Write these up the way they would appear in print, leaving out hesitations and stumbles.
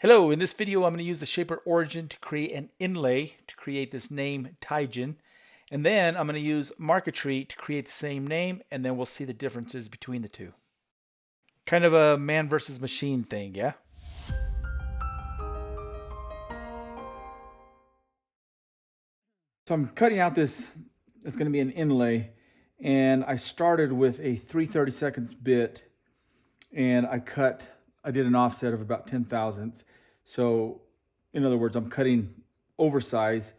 Hello, in this video I'm going to use the shaper origin to create an inlay to create this name Taijin, and then I'm going to use Marquetry to create the same name, and then we'll see the differences between the two. Kind of a man versus machine thing, yeah? So I'm cutting out this, it's going to be an inlay, and I started with a 3/32 bit, and I did an offset of about 10 thousandths. So in other words, I'm cutting oversize,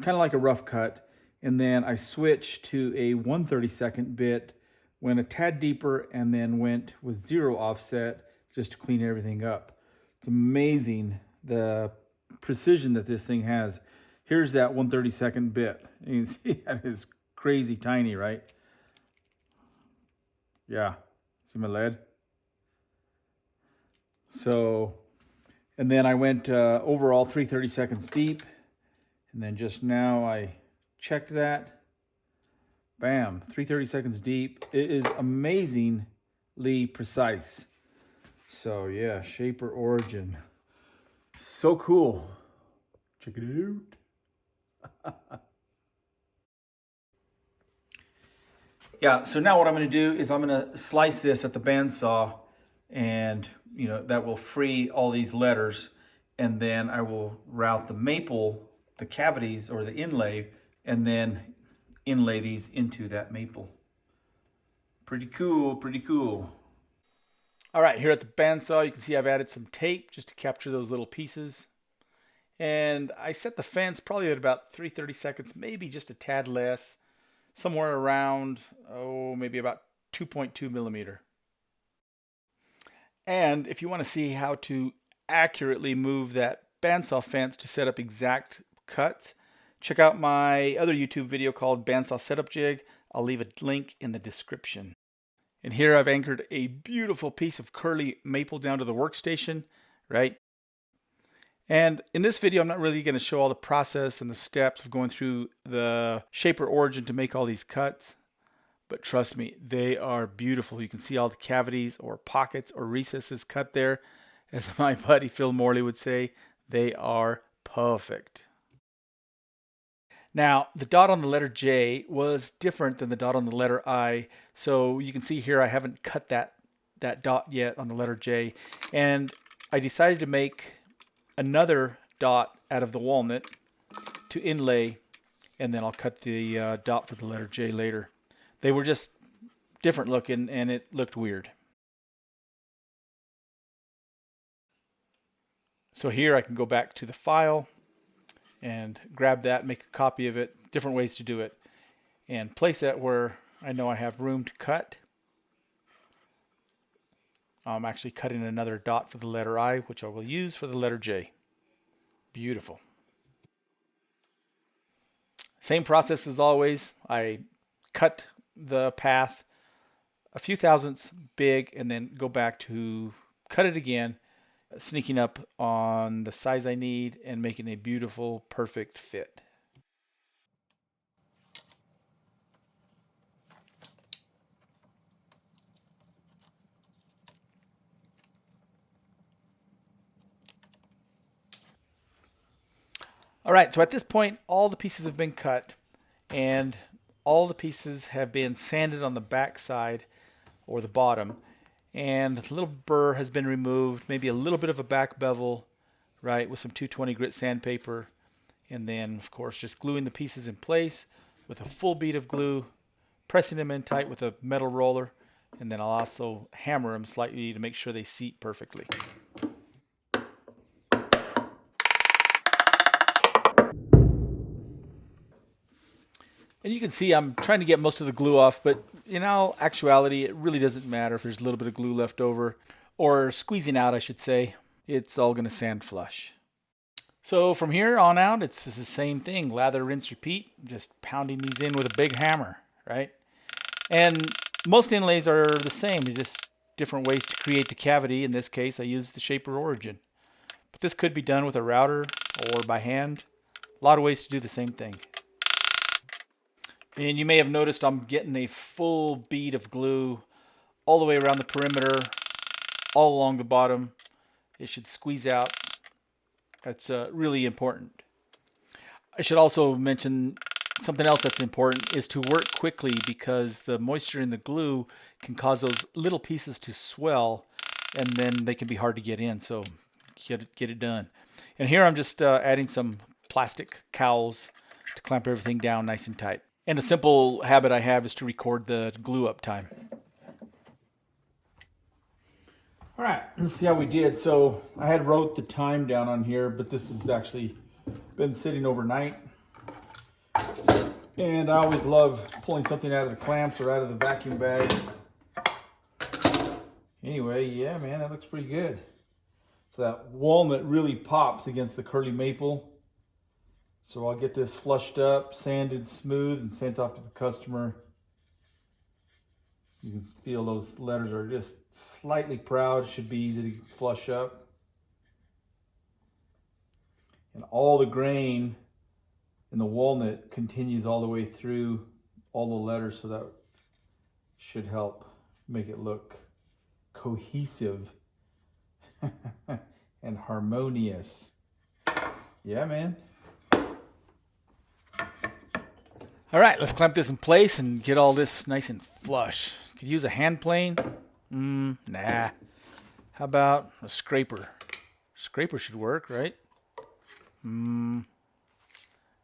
kind of like a rough cut, and then I switched to a 1/32 bit, went a tad deeper, and then went with 0 offset just to clean everything up. It's amazing the precision that this thing has. Here's that 1/32 bit. You can see that is crazy tiny, right? Yeah, see my lead? So, and then I went overall 3/32 deep, and then just now I checked that. Bam, 3/32 deep. It is amazingly precise. So yeah, shaper origin. So cool. Check it out. Yeah, so now what I'm going to do is I'm going to slice this at the bandsaw, and that will free all these letters, and then I will route the maple, the cavities or the inlay, and then inlay these into that maple. Pretty cool, pretty cool. All right, here at the bandsaw you can see I've added some tape just to capture those little pieces. And I set the fence probably at about 3/32, maybe just a tad less, somewhere around, maybe about 2.2 millimeter. And if you want to see how to accurately move that bandsaw fence to set up exact cuts, check out my other YouTube video called Bandsaw Setup Jig. I'll leave a link in the description. And here I've anchored a beautiful piece of curly maple down to the workstation, right? And in this video, I'm not really going to show all the process and the steps of going through the shaper origin to make all these cuts. But trust me, they are beautiful. You can see all the cavities or pockets or recesses cut there. As my buddy Phil Morley would say, they are perfect. Now, the dot on the letter J was different than the dot on the letter I. So you can see here I haven't cut that dot yet on the letter J. And I decided to make another dot out of the walnut to inlay, and then I'll cut the dot for the letter J later. They were just different looking and it looked weird. So here I can go back to the file and grab that, make a copy of it, different ways to do it, and place that where I know I have room to cut. I'm actually cutting another dot for the letter I, which I will use for the letter J. Beautiful. Same process as always. I cut the path a few thousandths big and then go back to cut it again, sneaking up on the size I need and making a beautiful, perfect fit. All right, so at this point, all the pieces have been cut and all the pieces have been sanded on the back side or the bottom, and the little burr has been removed, maybe a little bit of a back bevel, right, with some 220 grit sandpaper, and then of course just gluing the pieces in place with a full bead of glue, pressing them in tight with a metal roller, and then I'll also hammer them slightly to make sure they seat perfectly. And you can see I'm trying to get most of the glue off, but in all actuality, it really doesn't matter if there's a little bit of glue left over, or squeezing out, I should say. It's all going to sand flush. So from here on out, it's the same thing. Lather, rinse, repeat. Just pounding these in with a big hammer, right? And most inlays are the same. They're just different ways to create the cavity. In this case, I use the shaper origin. But this could be done with a router or by hand. A lot of ways to do the same thing. And you may have noticed I'm getting a full bead of glue all the way around the perimeter, all along the bottom. It should squeeze out. That's really important. I should also mention something else that's important is to work quickly, because the moisture in the glue can cause those little pieces to swell, and then they can be hard to get in. So get it done. And here I'm just adding some plastic cowls to clamp everything down nice and tight. And a simple habit I have is to record the glue up time. All right, let's see how we did. So I had wrote the time down on here, but this has actually been sitting overnight. And I always love pulling something out of the clamps or out of the vacuum bag. Anyway, yeah, man, that looks pretty good. So that walnut really pops against the curly maple. So I'll get this flushed up, sanded smooth, and sent off to the customer. You can feel those letters are just slightly proud. Should be easy to flush up. And all the grain in the walnut continues all the way through all the letters, so that should help make it look cohesive and harmonious. Yeah, man. All right, let's clamp this in place and get all this nice and flush. Could use a hand plane. Nah. How about a scraper? Scraper should work, right? Nah,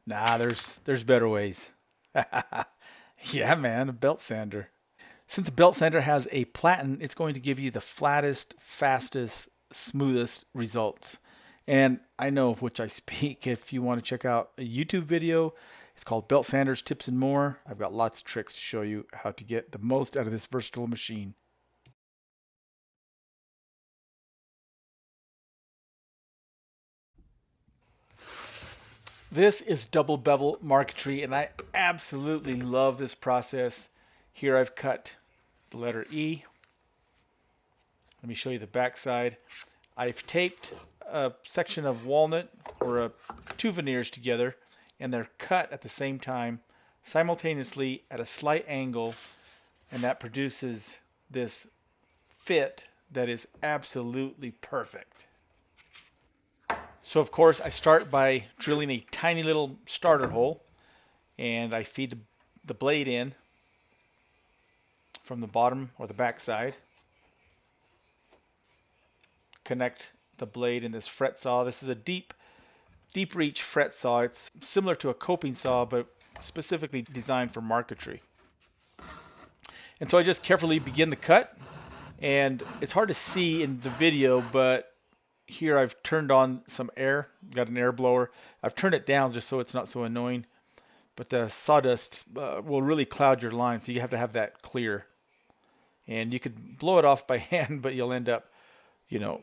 there's better ways. Yeah, man, a belt sander. Since a belt sander has a platen, it's going to give you the flattest, fastest, smoothest results. And I know of which I speak. If you want to check out a YouTube video, it's called Belt Sanders Tips and More. I've got lots of tricks to show you how to get the most out of this versatile machine. This is double-bevel marquetry, and I absolutely love this process. Here I've cut the letter E. Let me show you the back side. I've taped a section of walnut, or two veneers together, and they're cut at the same time, simultaneously at a slight angle, and that produces this fit that is absolutely perfect. So of course I start by drilling a tiny little starter hole, and I feed the blade in from the bottom or the back side. Connect the blade in this fret saw. This is a deep reach fret saw. It's similar to a coping saw, but specifically designed for marquetry. And so I just carefully begin the cut, and it's hard to see in the video, but here I've turned on some air, got an air blower. I've turned it down just so it's not so annoying, but the sawdust will really cloud your line, so you have to have that clear. And you could blow it off by hand, but you'll end up, you know,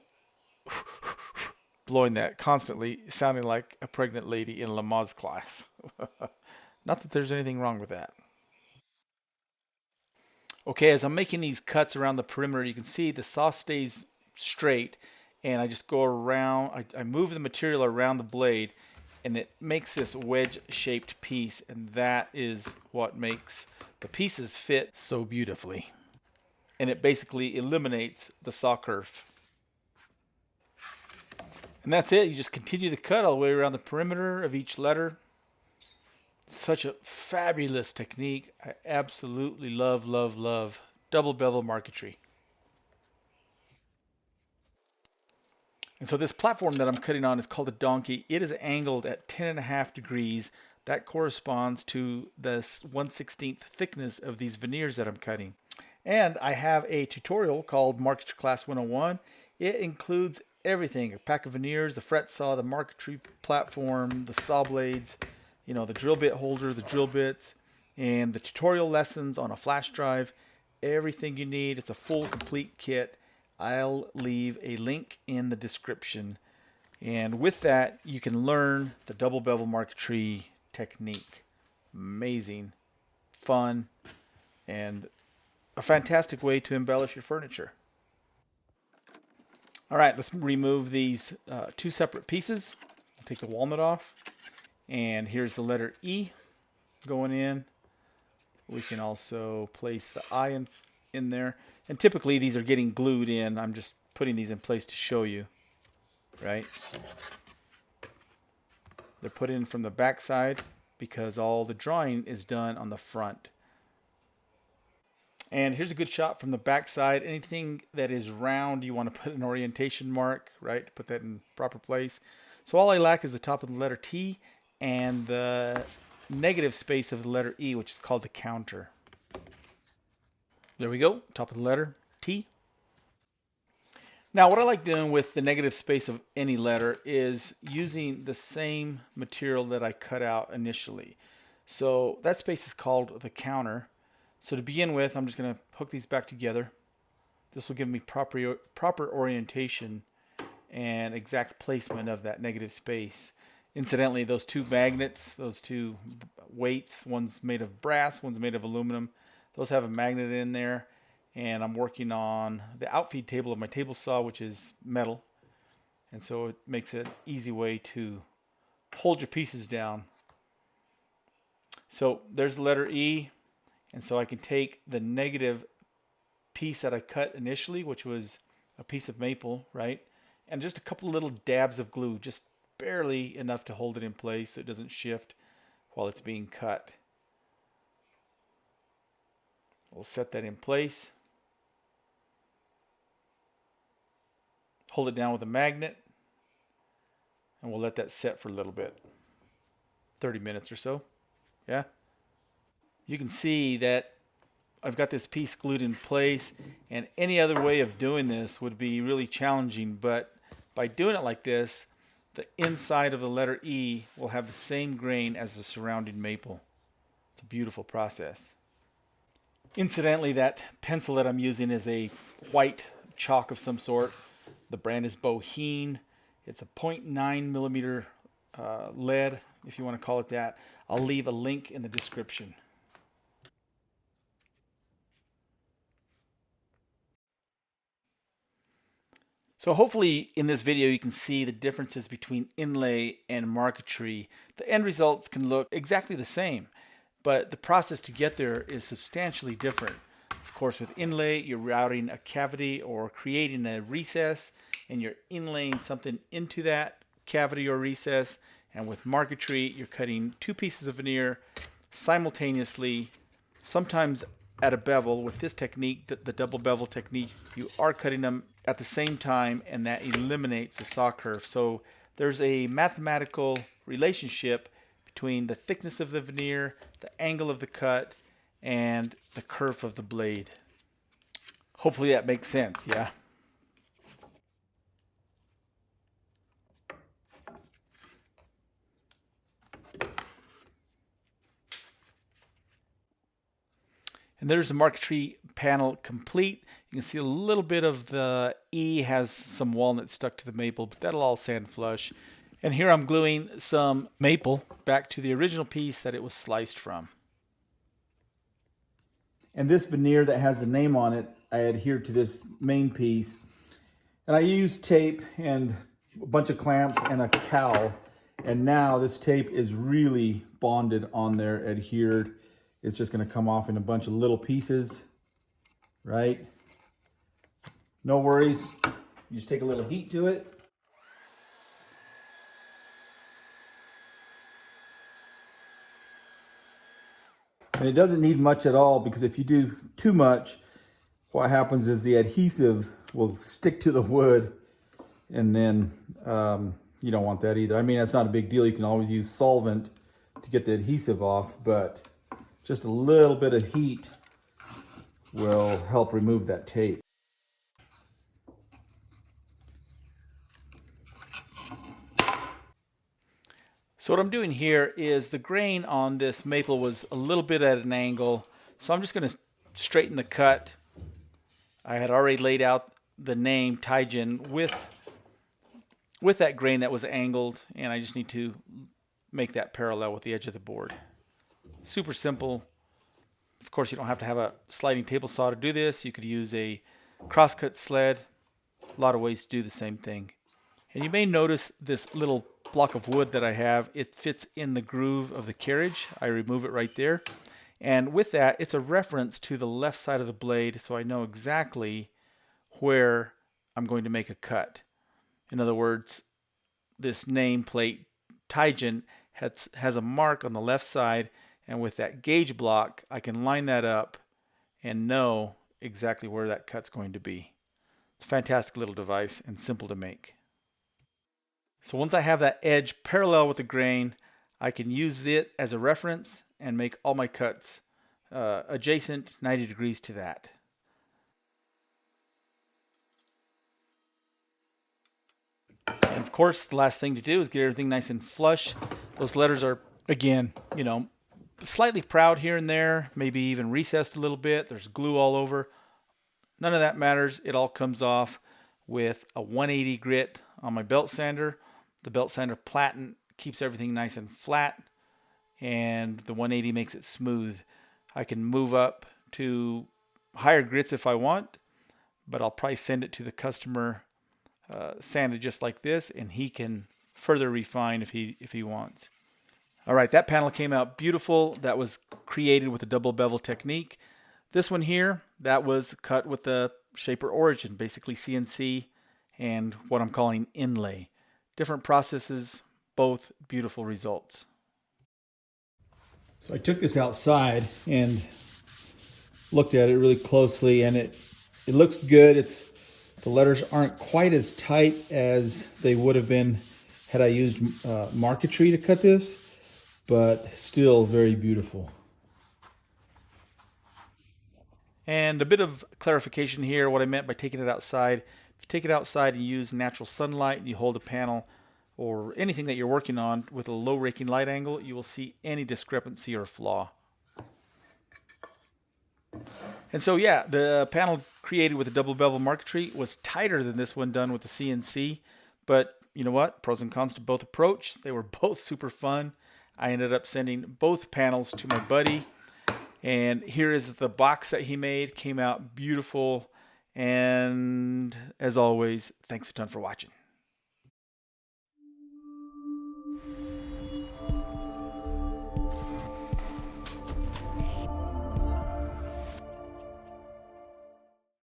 blowing that constantly, sounding like a pregnant lady in Lamaze class. Not that there's anything wrong with that. Okay, as I'm making these cuts around the perimeter, you can see the saw stays straight, and I just go around, I move the material around the blade, and it makes this wedge-shaped piece, and that is what makes the pieces fit so beautifully. And it basically eliminates the saw curve. And that's it. You just continue to cut all the way around the perimeter of each letter. Such a fabulous technique. I absolutely love, love, love double-bevel marquetry. And so this platform that I'm cutting on is called a donkey. It is angled at 10.5 degrees. That corresponds to the 1/16 thickness of these veneers that I'm cutting. And I have a tutorial called Marquetry Class 101. It includes everything: a pack of veneers, the fret saw, the marquetry platform, the saw blades, you know, the drill bit holder, the drill bits, and the tutorial lessons on a flash drive. Everything you need. It's a full, complete kit. I'll leave a link in the description. And with that, you can learn the double bevel marquetry technique. Amazing, fun, and a fantastic way to embellish your furniture. All right, let's remove these two separate pieces. Take the walnut off, and here's the letter E going in. We can also place the I in there, and typically these are getting glued in. I'm just putting these in place to show you. right? They're put in from the back side because all the drawing is done on the front. And here's a good shot from the back side. Anything that is round, you want to put an orientation mark, right? To put that in proper place. So all I lack is the top of the letter T and the negative space of the letter E, which is called the counter. There we go, top of the letter T. Now what I like doing with the negative space of any letter is using the same material that I cut out initially. So that space is called the counter. So to begin with, I'm just going to hook these back together. This will give me proper orientation and exact placement of that negative space. Incidentally, those two magnets, those two weights, one's made of brass, one's made of aluminum. Those have a magnet in there, and I'm working on the outfeed table of my table saw, which is metal. And so it makes it an easy way to hold your pieces down. So there's the letter E. And so I can take the negative piece that I cut initially, which was a piece of maple, right? And just a couple little dabs of glue, just barely enough to hold it in place so it doesn't shift while it's being cut. We'll set that in place. Hold it down with a magnet. And we'll let that set for a little bit. 30 minutes or so. Yeah. You can see that I've got this piece glued in place, and any other way of doing this would be really challenging, but by doing it like this, the inside of the letter E will have the same grain as the surrounding maple. It's a beautiful process. Incidentally, that pencil that I'm using is a white chalk of some sort. The brand is Boheen. It's a 0.9 millimeter lead, if you want to call it that. I'll leave a link in the description. So hopefully in this video you can see the differences between Inlay and Marquetry. The end results can look exactly the same, but the process to get there is substantially different. Of course, with Inlay, you're routing a cavity or creating a recess, and you're inlaying something into that cavity or recess. And with Marquetry, you're cutting two pieces of veneer simultaneously, sometimes at a bevel. With this technique, the double bevel technique, you are cutting them at the same time, and that eliminates the saw curve. So there's a mathematical relationship between the thickness of the veneer, the angle of the cut, and the curve of the blade. Hopefully that makes sense, yeah? And there's the Marquetry panel complete. You can see a little bit of the E has some walnut stuck to the maple, but that'll all sand flush. And here I'm gluing some maple back to the original piece that it was sliced from. And this veneer that has the name on it, I adhered to this main piece. And I used tape and a bunch of clamps and a cowl. And now this tape is really bonded on there, adhered. It's just going to come off in a bunch of little pieces, right? No worries. You just take a little heat to it. And it doesn't need much at all, because if you do too much, what happens is the adhesive will stick to the wood, and then you don't want that either. I mean, that's not a big deal. You can always use solvent to get the adhesive off, but just a little bit of heat will help remove that tape. So what I'm doing here is the grain on this maple was a little bit at an angle, so I'm just going to straighten the cut. I had already laid out the name Tygen with that grain that was angled, and I just need to make that parallel with the edge of the board. Super simple. Of course, you don't have to have a sliding table saw to do this. You could use a crosscut sled. A lot of ways to do the same thing. And you may notice this little block of wood that I have. It fits in the groove of the carriage. I remove it right there. And with that, it's a reference to the left side of the blade, so I know exactly where I'm going to make a cut. In other words, this nameplate Tigen has a mark on the left side, and with that gauge block, I can line that up and know exactly where that cut's going to be. It's a fantastic little device and simple to make. So once I have that edge parallel with the grain, I can use it as a reference and make all my cuts adjacent 90 degrees to that. And of course, the last thing to do is get everything nice and flush. Those letters are, again, slightly proud here and there, maybe even recessed a little bit. There's glue all over. None of that matters. It all comes off with a 180 grit on my belt sander. The belt sander platen keeps everything nice and flat, and the 180 makes it smooth. I can move up to higher grits if I want, but I'll probably send it to the customer sanded just like this, and he can further refine if he wants. All right, that panel came out beautiful. That was created with a double bevel technique. This one here, that was cut with the shaper origin, basically CNC and what I'm calling inlay. Different processes, both beautiful results. So I took this outside and looked at it really closely, and it looks good. The letters aren't quite as tight as they would have been had I used Marquetry to cut this, but still very beautiful. And a bit of clarification here, what I meant by taking it outside. If you take it outside and use natural sunlight and you hold a panel or anything that you're working on with a low raking light angle, you will see any discrepancy or flaw. And so yeah, the panel created with the double bevel Marquetry was tighter than this one done with the CNC. But you know what? Pros and cons to both approach. They were both super fun. I ended up sending both panels to my buddy. And here is the box that he made. Came out beautiful. And as always, thanks a ton for watching.